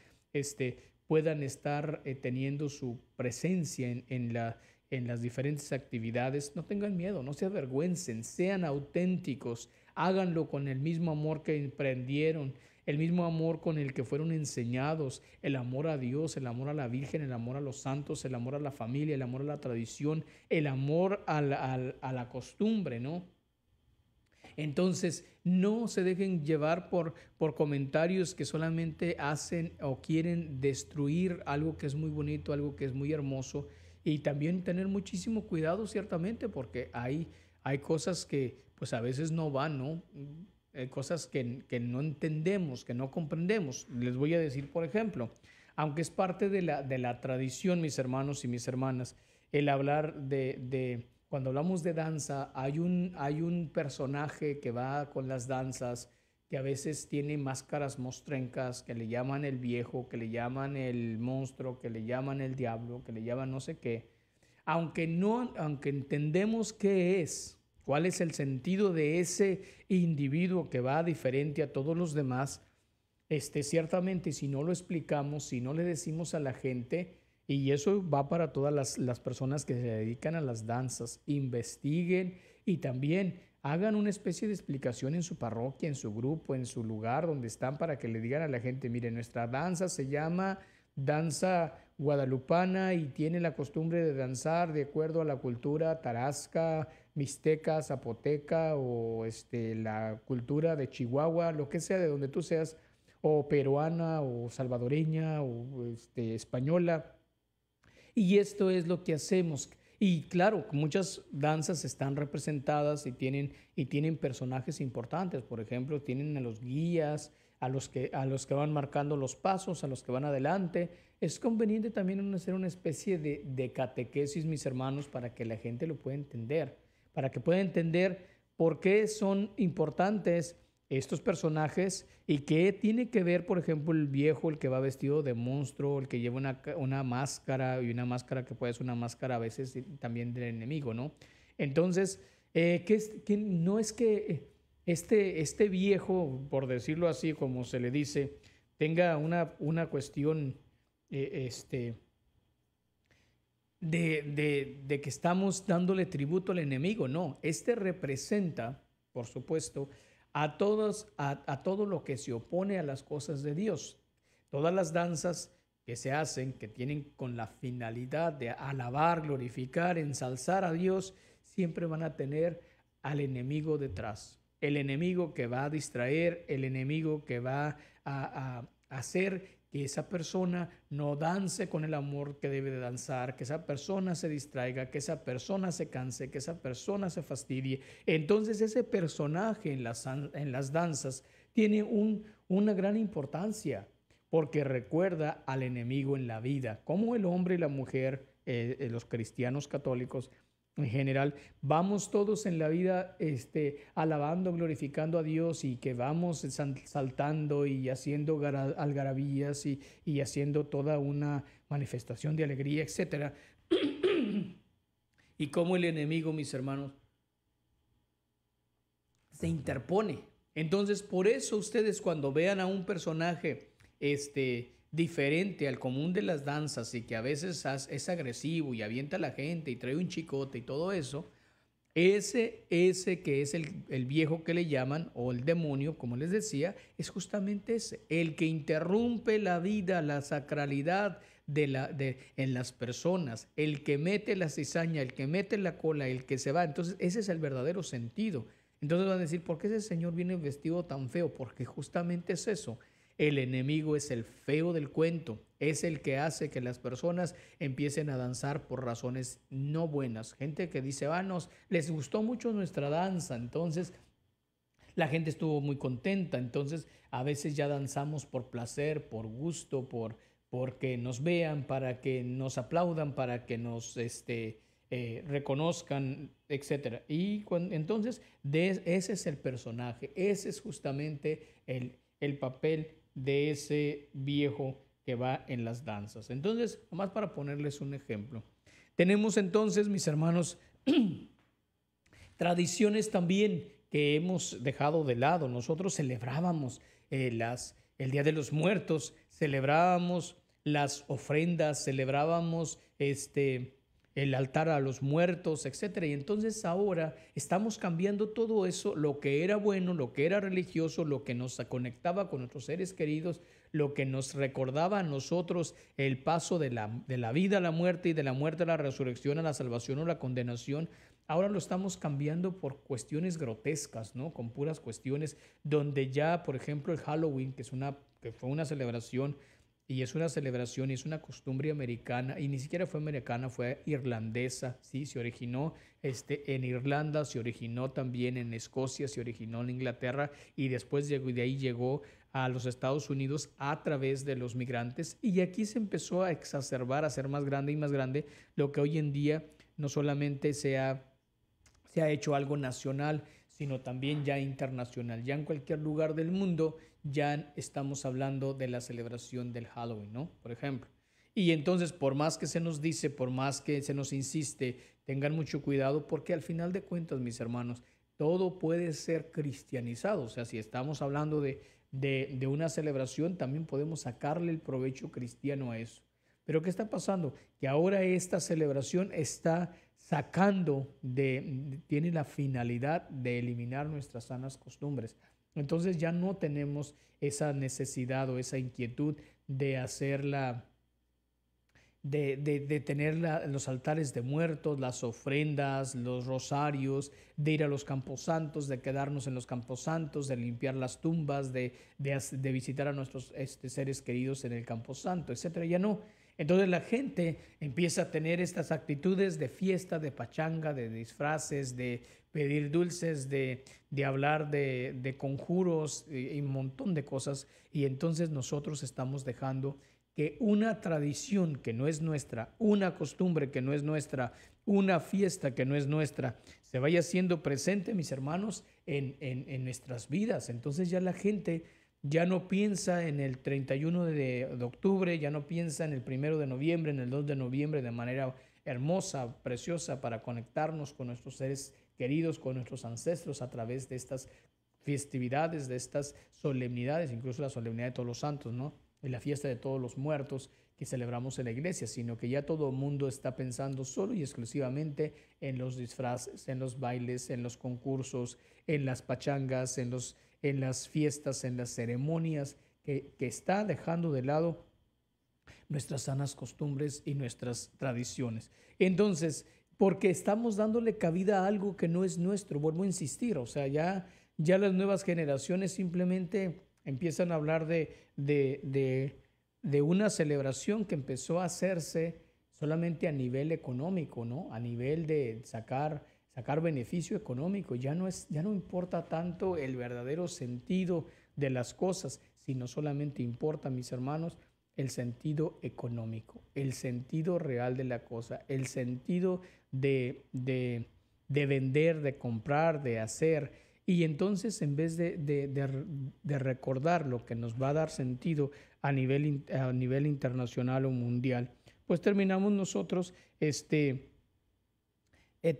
puedan estar teniendo su presencia en las diferentes actividades, no tengan miedo, no se avergüencen, sean auténticos, háganlo con el mismo amor que emprendieron, el mismo amor con el que fueron enseñados, el amor a Dios, el amor a la Virgen, el amor a los santos, el amor a la familia, el amor a la tradición, el amor a la costumbre, ¿no? Entonces, no se dejen llevar por comentarios que solamente hacen o quieren destruir algo que es muy bonito, algo que es muy hermoso. Y también tener muchísimo cuidado, ciertamente, porque hay cosas que pues a veces no van, ¿no? Cosas que no entendemos, que no comprendemos. Les voy a decir, por ejemplo, aunque es parte de la tradición, mis hermanos y mis hermanas, el hablar cuando hablamos de danza, hay un personaje que va con las danzas, que a veces tiene máscaras mostrencas, que le llaman el viejo, que le llaman el monstruo, que le llaman el diablo, que le llaman no sé qué. Aunque entendemos qué es, cuál es el sentido de ese individuo que va diferente a todos los demás, ciertamente si no lo explicamos, si no le decimos a la gente, y eso va para todas las personas que se dedican a las danzas, investiguen y también hagan una especie de explicación en su parroquia, en su grupo, en su lugar donde están, para que le digan a la gente, mire, nuestra danza se llama danza guadalupana y tiene la costumbre de danzar de acuerdo a la cultura tarasca, mixteca, zapoteca o la cultura de Chihuahua, lo que sea de donde tú seas, o peruana o salvadoreña o española. Y esto es lo que hacemos. Y claro, muchas danzas están representadas y tienen personajes importantes. Por ejemplo, tienen a los guías, a los que van marcando los pasos, a los que van adelante. Es conveniente también hacer una especie de catequesis, mis hermanos, para que la gente lo pueda entender, para que pueda entender por qué son importantes estos personajes y qué tiene que ver, por ejemplo, el viejo, el que va vestido de monstruo, el que lleva una máscara, y una máscara que puede ser una máscara a veces también del enemigo, ¿no? Entonces, que no es que este viejo, por decirlo así, como se le dice, tenga una cuestión de que estamos dándole tributo al enemigo, no. Representa, por supuesto, a todo lo que se opone a las cosas de Dios. Todas las danzas que se hacen, que tienen con la finalidad de alabar, glorificar, ensalzar a Dios, siempre van a tener al enemigo detrás. El enemigo que va a distraer, el enemigo que va a hacer que esa persona no dance con el amor que debe de danzar, que esa persona se distraiga, que esa persona se canse, que esa persona se fastidie. Entonces ese personaje en las danzas tiene una gran importancia, porque recuerda al enemigo en la vida, como el hombre y la mujer, los cristianos católicos en general, vamos todos en la vida alabando, glorificando a Dios, y que vamos saltando y haciendo algarabías y haciendo toda una manifestación de alegría, etcétera. Y cómo el enemigo, mis hermanos, se interpone. Entonces, por eso ustedes, cuando vean a un personaje diferente al común de las danzas, y que a veces es agresivo y avienta a la gente y trae un chicote y todo eso, ese que es el viejo que le llaman, o el demonio, como les decía, es justamente ese, el que interrumpe la vida, la sacralidad en las personas, el que mete la cizaña, el que mete la cola, el que se va. Entonces ese es el verdadero sentido. Entonces van a decir, ¿por qué ese señor viene vestido tan feo? Porque justamente es eso. El enemigo es el feo del cuento, es el que hace que las personas empiecen a danzar por razones no buenas. Gente que dice, les gustó mucho nuestra danza, entonces la gente estuvo muy contenta. Entonces a veces ya danzamos por placer, por gusto, porque nos vean, para que nos aplaudan, para que nos reconozcan, etc. Y entonces ese es el personaje, ese es justamente el papel de ese viejo que va en las danzas. Entonces, nomás para ponerles un ejemplo, tenemos entonces, mis hermanos, tradiciones también que hemos dejado de lado. Nosotros celebrábamos el Día de los Muertos, celebrábamos las ofrendas, celebrábamos el altar a los muertos, etcétera. Y entonces ahora estamos cambiando todo eso, lo que era bueno, lo que era religioso, lo que nos conectaba con nuestros seres queridos, lo que nos recordaba a nosotros el paso de la vida a la muerte, y de la muerte a la resurrección, a la salvación o la condenación. Ahora lo estamos cambiando por cuestiones grotescas, ¿no? Con puras cuestiones donde ya, por ejemplo, el Halloween, que fue una celebración Y es una celebración y es una costumbre americana, y ni siquiera fue americana, fue irlandesa, ¿sí? Se originó en Irlanda, se originó también en Escocia, se originó en Inglaterra, y después de ahí llegó a los Estados Unidos a través de los migrantes, y aquí se empezó a exacerbar, a ser más grande y más grande, lo que hoy en día no solamente se ha hecho algo nacional, sino también ya internacional. Ya en cualquier lugar del mundo ya estamos hablando de la celebración del Halloween, ¿no? Por ejemplo. Y entonces, por más que se nos dice, por más que se nos insiste, tengan mucho cuidado, porque al final de cuentas, mis hermanos, todo puede ser cristianizado. O sea, si estamos hablando de una celebración, también podemos sacarle el provecho cristiano a eso. Pero ¿qué está pasando? Que ahora esta celebración está tiene la finalidad de eliminar nuestras sanas costumbres. Entonces ya no tenemos esa necesidad o esa inquietud de hacerla, de tener los altares de muertos, las ofrendas, los rosarios, de ir a los camposantos, de quedarnos en los camposantos, de limpiar las tumbas, de visitar a nuestros seres queridos en el camposanto, etcétera. Ya no. Entonces la gente empieza a tener estas actitudes de fiesta, de pachanga, de disfraces, de pedir dulces, de hablar de conjuros y un montón de cosas. Y entonces nosotros estamos dejando que una tradición que no es nuestra, una costumbre que no es nuestra, una fiesta que no es nuestra, se vaya siendo presente, mis hermanos, en nuestras vidas. Entonces ya la gente ya no piensa en el 31 de octubre, ya no piensa en el 1 de noviembre, en el 2 de noviembre de manera hermosa, preciosa, para conectarnos con nuestros seres queridos, con nuestros ancestros a través de estas festividades, de estas solemnidades, incluso la solemnidad de todos los santos, ¿no? En la fiesta de todos los muertos que celebramos en la iglesia, sino que ya todo el mundo está pensando solo y exclusivamente en los disfraces, en los bailes, en los concursos, en las pachangas, en las fiestas, en las ceremonias, que está dejando de lado nuestras sanas costumbres y nuestras tradiciones. Entonces, porque estamos dándole cabida a algo que no es nuestro, vuelvo a insistir, o sea, ya las nuevas generaciones simplemente empiezan a hablar de una celebración que empezó a hacerse solamente a nivel económico, ¿no? A nivel de sacar beneficio económico. Ya no importa tanto el verdadero sentido de las cosas, sino solamente importa, mis hermanos, el sentido económico, el sentido real de la cosa, el sentido de vender, de comprar, de hacer. Y entonces, en vez de recordar lo que nos va a dar sentido a nivel internacional o mundial, pues terminamos nosotros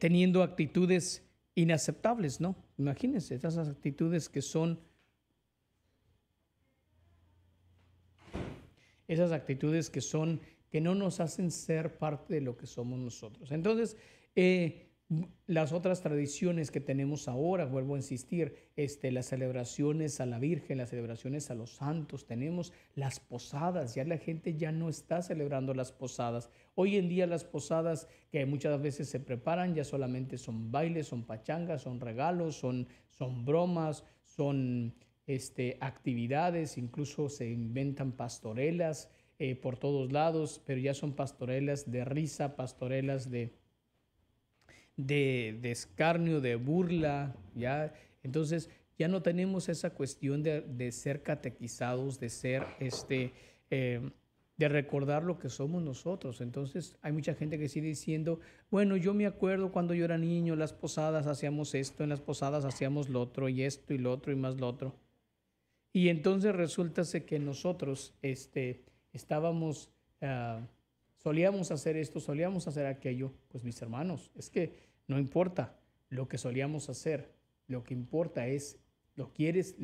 teniendo actitudes inaceptables, ¿no? Imagínense, esas actitudes que no nos hacen ser parte de lo que somos nosotros. Entonces, las otras tradiciones que tenemos ahora, vuelvo a insistir, las celebraciones a la Virgen, las celebraciones a los santos, tenemos las posadas, ya la gente ya no está celebrando las posadas. Hoy en día las posadas que muchas veces se preparan ya solamente son bailes, son pachangas, son regalos, son bromas, son actividades, incluso se inventan pastorelas por todos lados, pero ya son pastorelas de risa, pastorelas de escarnio, de burla, ¿ya? Entonces ya no tenemos esa cuestión de ser catequizados, de ser, de recordar lo que somos nosotros. Entonces hay mucha gente que sigue diciendo, bueno, yo me acuerdo cuando yo era niño, las posadas hacíamos esto, en las posadas hacíamos lo otro, y esto, y lo otro, y más lo otro. Y entonces resulta que nosotros estábamos... solíamos hacer esto, solíamos hacer aquello. Pues mis hermanos, es que no importa lo que solíamos hacer, lo que importa es, lo quieres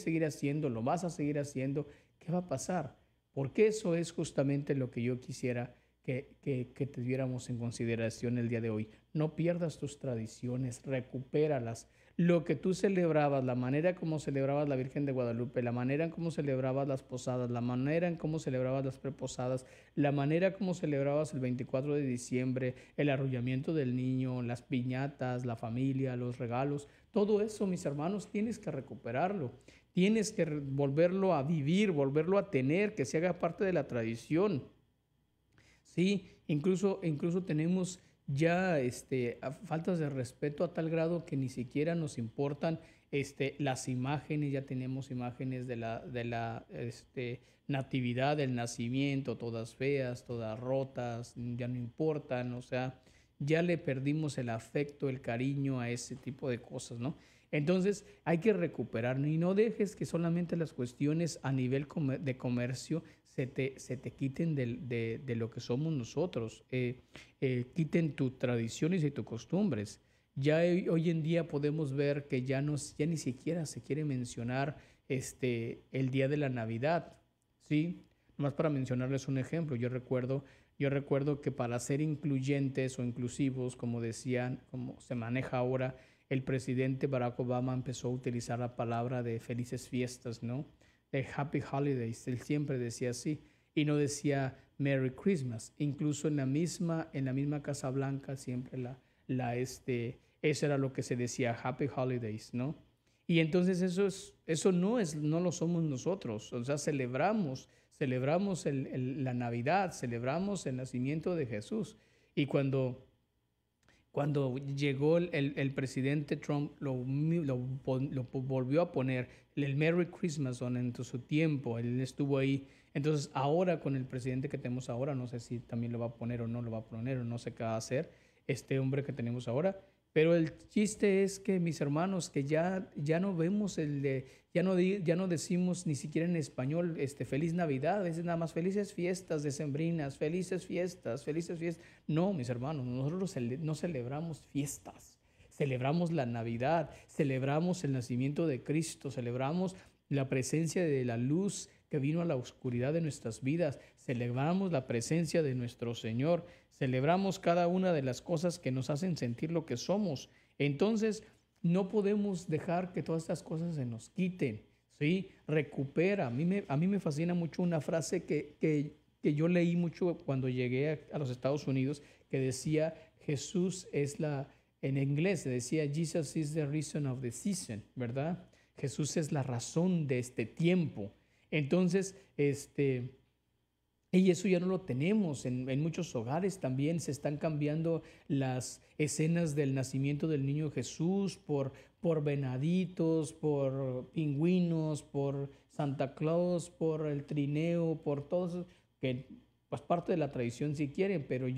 seguir haciendo, lo vas a seguir haciendo, ¿qué va a pasar? Porque eso es justamente lo que yo quisiera que tuviéramos en consideración el día de hoy. No pierdas tus tradiciones, recupéralas. lo que tú celebrabas, la manera como celebrabas la Virgen de Guadalupe, la manera en cómo celebrabas las posadas, la manera en cómo celebrabas las preposadas, la manera como celebrabas el 24 de diciembre, el arrullamiento del niño, las piñatas, la familia, los regalos, todo eso, mis hermanos, tienes que recuperarlo. Tienes que volverlo a vivir, volverlo a tener, que se haga parte de la tradición. Sí, incluso tenemos ya faltas de respeto a tal grado que ni siquiera nos importan las imágenes. Ya tenemos imágenes de la natividad, del nacimiento, todas feas, todas rotas, ya no importan, o sea, ya le perdimos el afecto, el cariño a ese tipo de cosas, ¿no? Entonces hay que recuperarlo y no dejes que solamente las cuestiones a nivel de comercio se te quiten de lo que somos nosotros, quiten tus tradiciones y tus costumbres. Ya hoy en día podemos ver que ya ni siquiera se quiere mencionar el día de la Navidad, ¿sí? Más para mencionarles un ejemplo, yo recuerdo que para ser incluyentes o inclusivos, como decían, como se maneja ahora, el presidente Barack Obama empezó a utilizar la palabra de felices fiestas, ¿no? De Happy Holidays. Él siempre decía así y no decía Merry Christmas. Incluso en la misma Casa Blanca siempre eso era lo que se decía, Happy Holidays, ¿no? Y entonces eso no lo somos nosotros. O sea, celebramos la Navidad, celebramos el nacimiento de Jesús. Y cuando llegó el presidente Trump, lo volvió a poner el Merry Christmas en su tiempo, él estuvo ahí. Entonces ahora con el presidente que tenemos ahora, no sé si también lo va a poner o no lo va a poner, o no sé qué va a hacer este hombre que tenemos ahora. Pero el chiste es que, mis hermanos, que ya no vemos ya no decimos ni siquiera en español Feliz Navidad, a veces nada más felices fiestas decembrinas, felices fiestas, felices fiestas. No, mis hermanos, nosotros no celebramos fiestas, celebramos la Navidad, celebramos el nacimiento de Cristo, celebramos la presencia de la luz que vino a la oscuridad de nuestras vidas, celebramos la presencia de nuestro Señor, celebramos cada una de las cosas que nos hacen sentir lo que somos. Entonces, no podemos dejar que todas estas cosas se nos quiten, ¿sí? Recupera. A mí me fascina mucho una frase que yo leí mucho cuando llegué a los Estados Unidos, que decía, en inglés se decía, Jesus is the reason of the season, ¿verdad? Jesús es la razón de este tiempo. Entonces, y eso ya no lo tenemos. En muchos hogares también se están cambiando las escenas del nacimiento del niño Jesús por venaditos, por pingüinos, por Santa Claus, por el trineo, por todo eso, que pues parte de la tradición si quieren, pero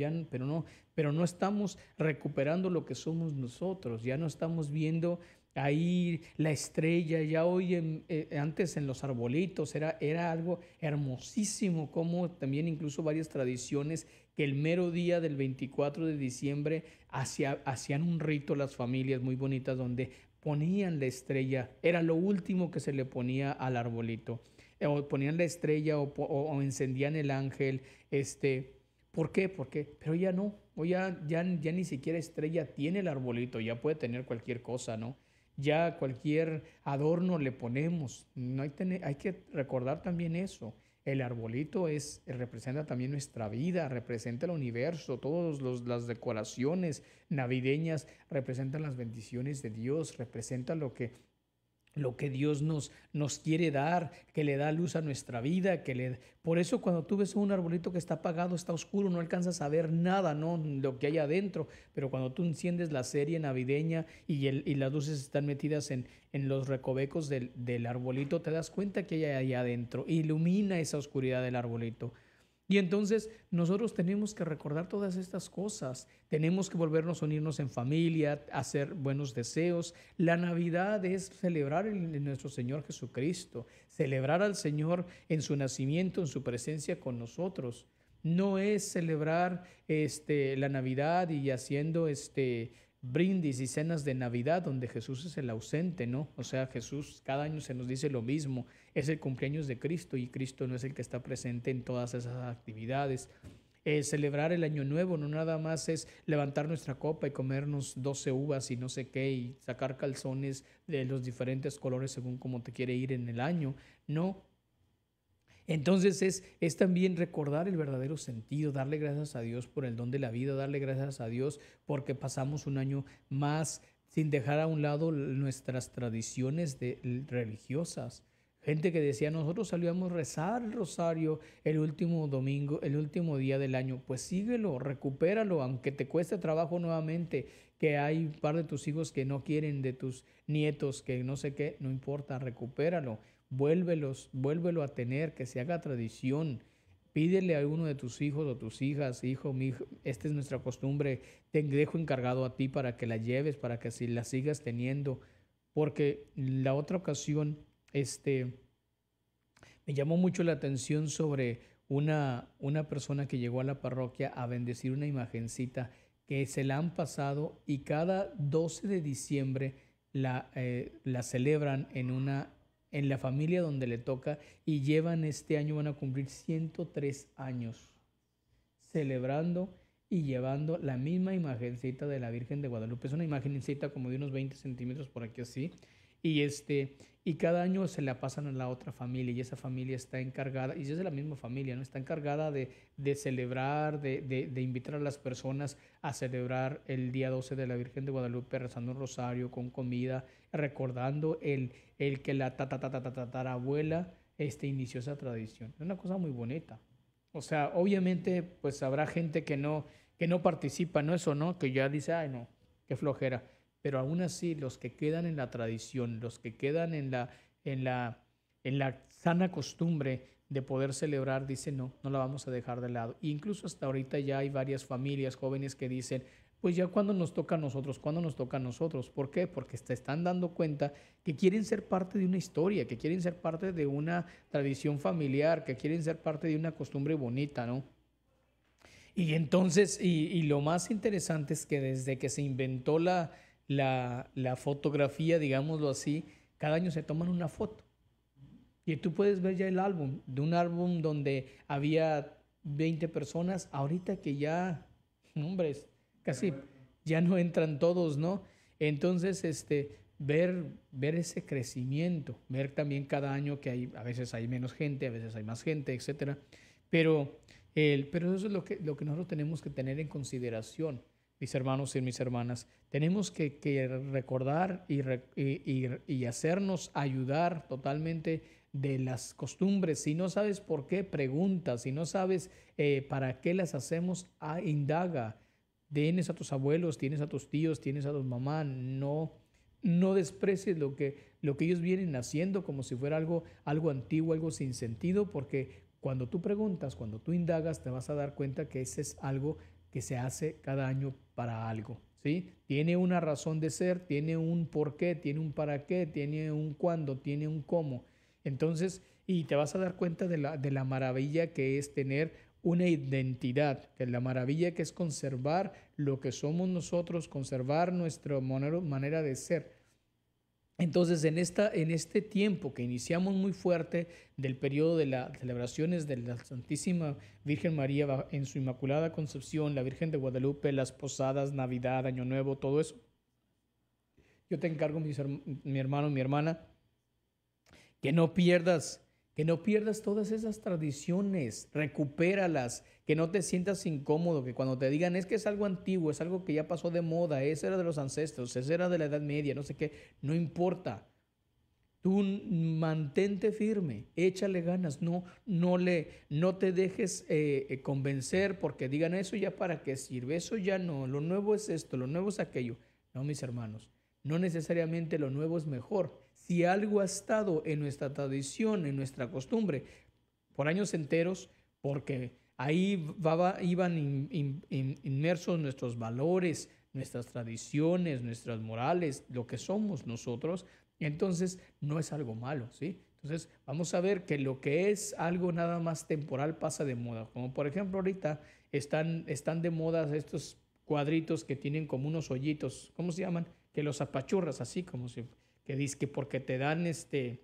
no estamos recuperando lo que somos nosotros, ya no estamos viendo ahí la estrella. Ya hoy antes en los arbolitos era algo hermosísimo, como también incluso varias tradiciones que el mero día del 24 de diciembre hacían un rito las familias muy bonitas donde ponían la estrella, era lo último que se le ponía al arbolito, o ponían la estrella o encendían el ángel. ¿Por qué? Pero ya no, o ya ni siquiera estrella tiene el arbolito, ya puede tener cualquier cosa, ¿no? Ya cualquier adorno le ponemos. No hay que recordar también eso. El arbolito representa también nuestra vida, representa el universo, todas las decoraciones navideñas representan las bendiciones de Dios, representa lo que Dios nos quiere dar, que le da luz a nuestra vida. Por eso cuando tú ves un arbolito que está apagado, está oscuro, no alcanzas a ver nada, ¿no? Lo que hay adentro. Pero cuando tú enciendes la serie navideña y las luces están metidas en los recovecos del arbolito, te das cuenta que hay ahí adentro. Ilumina esa oscuridad del arbolito. Y entonces nosotros tenemos que recordar todas estas cosas, tenemos que volvernos a unirnos en familia, hacer buenos deseos. La Navidad es celebrar en nuestro Señor Jesucristo, celebrar al Señor en su nacimiento, en su presencia con nosotros. No es celebrar la Navidad y haciendo brindis y cenas de Navidad donde Jesús es el ausente, ¿no? O sea, Jesús cada año se nos dice lo mismo, es el cumpleaños de Cristo y Cristo no es el que está presente en todas esas actividades. celebrar el año nuevo, no nada más es levantar nuestra copa y comernos 12 uvas y no sé qué y sacar calzones de los diferentes colores según como te quiere ir en el año. No, entonces es también recordar el verdadero sentido, darle gracias a Dios por el don de la vida, darle gracias a Dios porque pasamos un año más sin dejar a un lado nuestras tradiciones religiosas. Gente que decía, nosotros salíamos a rezar el rosario el último domingo, el último día del año. Pues síguelo, recupéralo, aunque te cueste trabajo nuevamente, que hay un par de tus hijos que no quieren, de tus nietos, que no sé qué, no importa, recupéralo. Vuélvelo a tener, que se haga tradición. Pídele a uno de tus hijos o tus hijas, hijo, mi hijo, esta es nuestra costumbre, te dejo encargado a ti para que la lleves, para que si la sigas teniendo. Porque la otra ocasión, me llamó mucho la atención sobre una persona que llegó a la parroquia a bendecir una imagencita que se la han pasado y cada 12 de diciembre la celebran en la familia donde le toca y llevan este año, van a cumplir 103 años celebrando y llevando la misma imagencita de la Virgen de Guadalupe. Es una imagencita como de unos 20 centímetros por aquí así. Y, y cada año se la pasan a la otra familia y esa familia está encargada, y es de la misma familia, ¿no? Está encargada de celebrar, de invitar a las personas a celebrar el día 12 de la Virgen de Guadalupe, rezando un rosario con comida, recordando el que la tatarabuela inició esa tradición. Es una cosa muy bonita. O sea, obviamente, pues habrá gente que no participa en eso, ¿no? Que ya dice, ay, no, qué flojera. Pero aún así, los que quedan en la tradición, los que quedan en la sana costumbre de poder celebrar, dicen, no, no la vamos a dejar de lado. E incluso hasta ahorita ya hay varias familias jóvenes que dicen, pues ya cuando nos toca a nosotros, cuando nos toca a nosotros. ¿Por qué? Porque se están dando cuenta que quieren ser parte de una historia, que quieren ser parte de una tradición familiar, que quieren ser parte de una costumbre bonita, ¿no? Y entonces, y lo más interesante es que desde que se inventó la fotografía, digámoslo así, cada año se toman una foto. Y tú puedes ver ya el álbum, de un álbum donde había 20 personas, ahorita que ya, hombres, casi ya no entran todos, ¿no? Entonces, ver ese crecimiento, ver también cada año que hay, a veces hay menos gente, a veces hay más gente, etcétera. Pero eso es lo que nosotros tenemos que tener en consideración, mis hermanos y mis hermanas. Tenemos que recordar y hacernos ayudar totalmente de las costumbres. Si no sabes por qué, pregunta. Si no sabes para qué las hacemos, indaga. Tienes a tus abuelos, tienes a tus tíos, tienes a tus mamás. No desprecies lo que ellos vienen haciendo como si fuera algo antiguo, algo sin sentido, porque cuando tú preguntas, cuando tú indagas, te vas a dar cuenta que ese es algo que se hace cada año para algo, ¿sí? Tiene una razón de ser, tiene un por qué, tiene un para qué, tiene un cuándo, tiene un cómo. Entonces, y te vas a dar cuenta de la maravilla que es tener una identidad, que la maravilla que es conservar lo que somos nosotros, conservar nuestra manera de ser. Entonces, en este tiempo que iniciamos muy fuerte del periodo de las celebraciones de la Santísima Virgen María en su Inmaculada Concepción, la Virgen de Guadalupe, las posadas, Navidad, Año Nuevo, todo eso, yo te encargo, mi hermano, mi hermana, que no pierdas, que no pierdas todas esas tradiciones, recupéralas, que no te sientas incómodo, que cuando te digan es que es algo antiguo, es algo que ya pasó de moda, ese era de los ancestros, ese era de la Edad Media, no sé qué, no importa. Tú mantente firme, échale ganas, no te dejes convencer porque digan eso ya para qué sirve, eso ya no, lo nuevo es esto, lo nuevo es aquello. No, mis hermanos, no necesariamente lo nuevo es mejor. Si algo ha estado en nuestra tradición, en nuestra costumbre, por años enteros, porque ahí iban inmersos nuestros valores, nuestras tradiciones, nuestras morales, lo que somos nosotros, entonces no es algo malo, ¿sí? Entonces vamos a ver que lo que es algo nada más temporal pasa de moda. Como por ejemplo ahorita están de moda estos cuadritos que tienen como unos hoyitos, ¿cómo se llaman? Que los apachurras así, como si, que dice que porque te dan te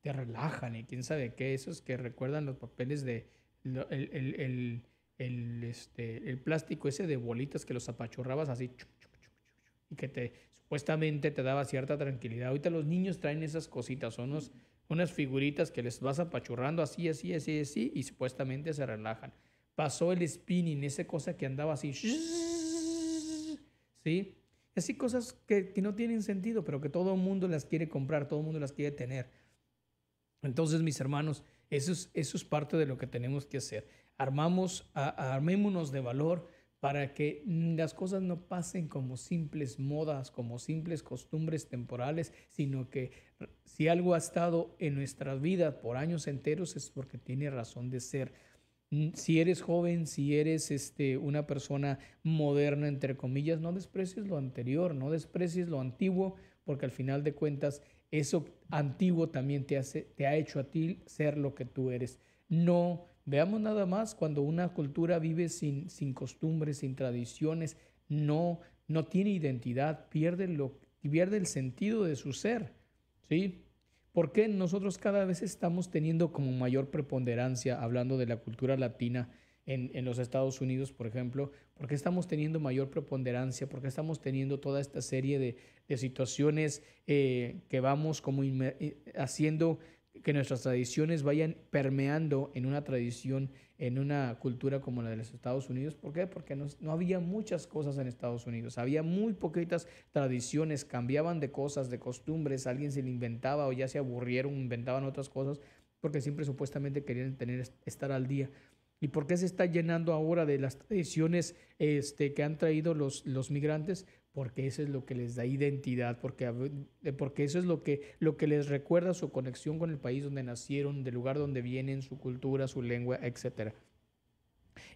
relajan y quién sabe qué, esos que recuerdan los papeles de el el plástico ese de bolitas que los apachurrabas así, y que supuestamente te daba cierta tranquilidad. Ahorita los niños traen esas cositas, son unas figuritas que les vas apachurrando así, así, así, así, y supuestamente se relajan. Pasó el spinning, esa cosa que andaba así, ¿sí? Así cosas que no tienen sentido, pero que todo el mundo las quiere comprar, todo el mundo las quiere tener. Entonces, mis hermanos, eso es parte de lo que tenemos que hacer. Armémonos de valor para que las cosas no pasen como simples modas, como simples costumbres temporales, sino que si algo ha estado en nuestras vidas por años enteros es porque tiene razón de ser. Si eres joven, si eres una persona moderna, entre comillas, no desprecies lo anterior, no desprecies lo antiguo, porque al final de cuentas eso antiguo también te ha hecho a ti ser lo que tú eres. No veamos nada más cuando una cultura vive sin costumbres, sin tradiciones, no tiene identidad, pierde el sentido de su ser, ¿sí? ¿Por qué nosotros cada vez estamos teniendo como mayor preponderancia, hablando de la cultura latina en los Estados Unidos, por ejemplo? ¿Por qué estamos teniendo mayor preponderancia? ¿Por qué estamos teniendo toda esta serie de situaciones que vamos como haciendo que nuestras tradiciones vayan permeando en una tradición, en una cultura como la de los Estados Unidos? ¿Por qué? Porque no había muchas cosas en Estados Unidos, había muy poquitas tradiciones, cambiaban de cosas, de costumbres, alguien se le inventaba o ya se aburrieron, inventaban otras cosas porque siempre supuestamente querían estar al día. ¿Y por qué se está llenando ahora de las tradiciones que han traído los migrantes? Porque eso es lo que les da identidad, porque eso es lo que les recuerda su conexión con el país donde nacieron, del lugar donde vienen, su cultura, su lengua, etc.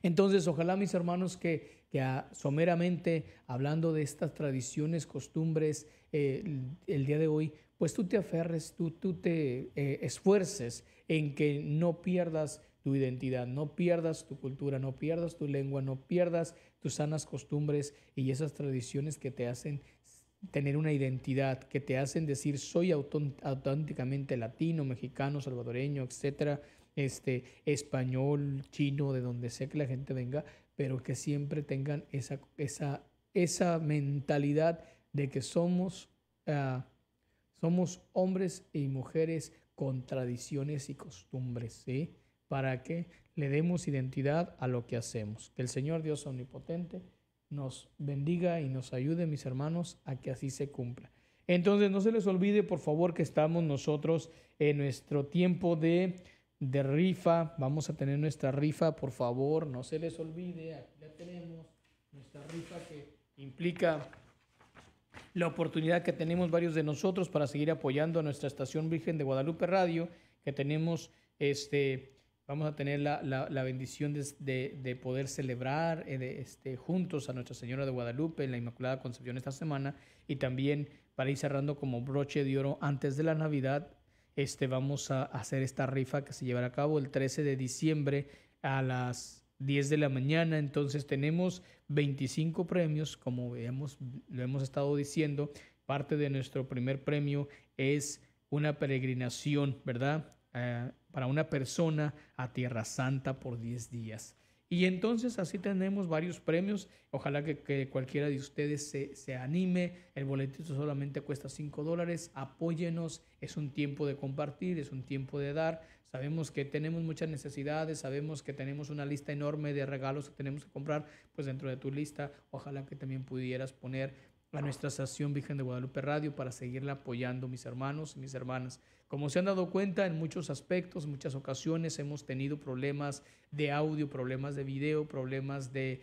Entonces, ojalá, mis hermanos, que someramente, hablando de estas tradiciones, costumbres, el día de hoy, pues tú te aferres, tú te esfuerces en que no pierdas tu identidad, no pierdas tu cultura, no pierdas tu lengua, no pierdas tus sanas costumbres y esas tradiciones que te hacen tener una identidad, que te hacen decir soy auténticamente latino, mexicano, salvadoreño, etcétera, español, chino, de donde sea que la gente venga, pero que siempre tengan esa mentalidad de que somos hombres y mujeres con tradiciones y costumbres, ¿sí? Para que le demos identidad a lo que hacemos. Que el Señor Dios Omnipotente nos bendiga y nos ayude, mis hermanos, a que así se cumpla. Entonces, no se les olvide, por favor, que estamos nosotros en nuestro tiempo de rifa. Vamos a tener nuestra rifa, por favor, no se les olvide. Aquí la tenemos, nuestra rifa que implica la oportunidad que tenemos varios de nosotros para seguir apoyando a nuestra estación Virgen de Guadalupe Radio, que tenemos vamos a tener la bendición de poder celebrar juntos a Nuestra Señora de Guadalupe en la Inmaculada Concepción esta semana, y también para ir cerrando como broche de oro antes de la Navidad, vamos a hacer esta rifa que se llevará a cabo el 13 de diciembre a las 10 de la mañana. Entonces tenemos 25 premios, como lo hemos estado diciendo. Parte de nuestro primer premio es una peregrinación, ¿verdad? Para una persona a Tierra Santa por 10 días. Y entonces así tenemos varios premios. Ojalá que cualquiera de ustedes se anime. El boletito solamente cuesta $5. Apóyenos. Es un tiempo de compartir, es un tiempo de dar. Sabemos que tenemos muchas necesidades, sabemos que tenemos una lista enorme de regalos que tenemos que comprar. Pues dentro de tu lista, ojalá que también pudieras poner a nuestra estación Virgen de Guadalupe Radio para seguirla apoyando, mis hermanos y mis hermanas. Como se han dado cuenta, en muchos aspectos, en muchas ocasiones hemos tenido problemas de audio, problemas de video, problemas de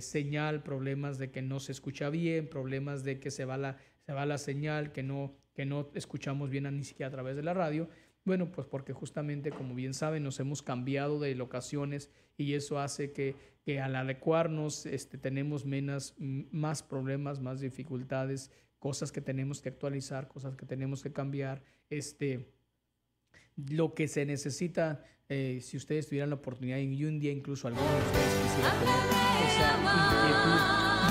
señal, problemas de que no se escucha bien, problemas de que se va la señal, que no escuchamos bien ni siquiera a través de la radio. Bueno, pues porque justamente, como bien saben, nos hemos cambiado de locaciones y eso hace que al adecuarnos tenemos más problemas, más dificultades, cosas que tenemos que actualizar, cosas que tenemos que cambiar. Lo que se necesita, si ustedes tuvieran la oportunidad y un día incluso alguno de ustedes quisiera tener esa inquietud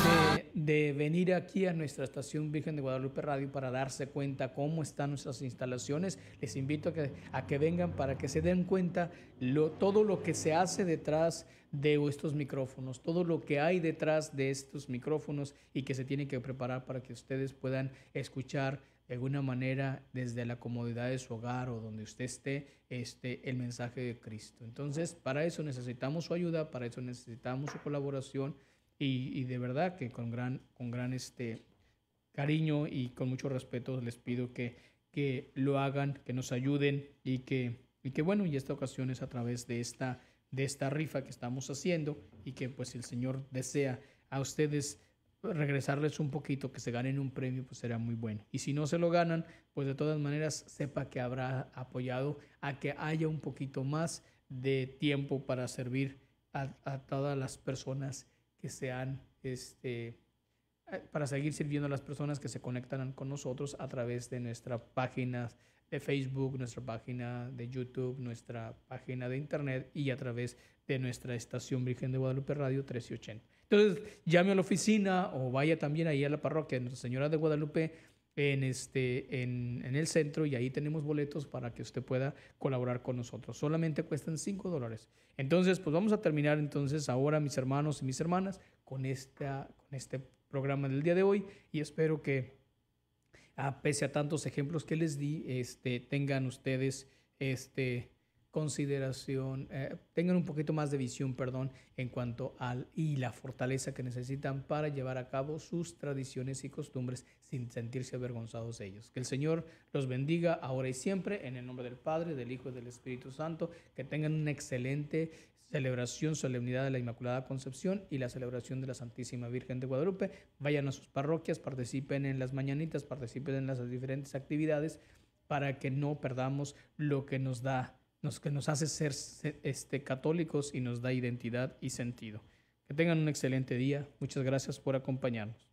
de venir aquí a nuestra estación Virgen de Guadalupe Radio para darse cuenta cómo están nuestras instalaciones. Les invito a que vengan para que se den cuenta todo lo que se hace detrás de estos micrófonos, todo lo que hay detrás de estos micrófonos y que se tienen que preparar para que ustedes puedan escuchar de alguna manera desde la comodidad de su hogar o donde usted esté, el mensaje de Cristo. Entonces, para eso necesitamos su ayuda, para eso necesitamos su colaboración y de verdad que con gran cariño y con mucho respeto les pido que lo hagan, que nos ayuden y que bueno, y esta ocasión es a través de esta rifa que estamos haciendo y que pues si el Señor desea a ustedes regresarles un poquito, que se ganen un premio, pues será muy bueno. Y si no se lo ganan, pues de todas maneras sepa que habrá apoyado a que haya un poquito más de tiempo para servir a todas las personas que sean, para seguir sirviendo a las personas que se conectan con nosotros a través de nuestra página de Facebook, nuestra página de YouTube, nuestra página de internet y a través de nuestra estación Virgen de Guadalupe Radio 1380. Entonces, llame a la oficina o vaya también ahí a la parroquia de Nuestra Señora de Guadalupe en el centro y ahí tenemos boletos para que usted pueda colaborar con nosotros. Solamente cuestan $5. Entonces, pues vamos a terminar entonces ahora, mis hermanos y mis hermanas, con este programa del día de hoy y espero que, pese a tantos ejemplos que les di, tengan ustedes consideración, tengan un poquito más de visión, en cuanto y la fortaleza que necesitan para llevar a cabo sus tradiciones y costumbres sin sentirse avergonzados de ellos. Que el Señor los bendiga ahora y siempre, en el nombre del Padre, del Hijo y del Espíritu Santo. Que tengan una excelente celebración, solemnidad de la Inmaculada Concepción y la celebración de la Santísima Virgen de Guadalupe. Vayan a sus parroquias, participen en las mañanitas, participen en las diferentes actividades para que no perdamos lo que nos hace ser católicos y nos da identidad y sentido. Que tengan un excelente día. Muchas gracias por acompañarnos.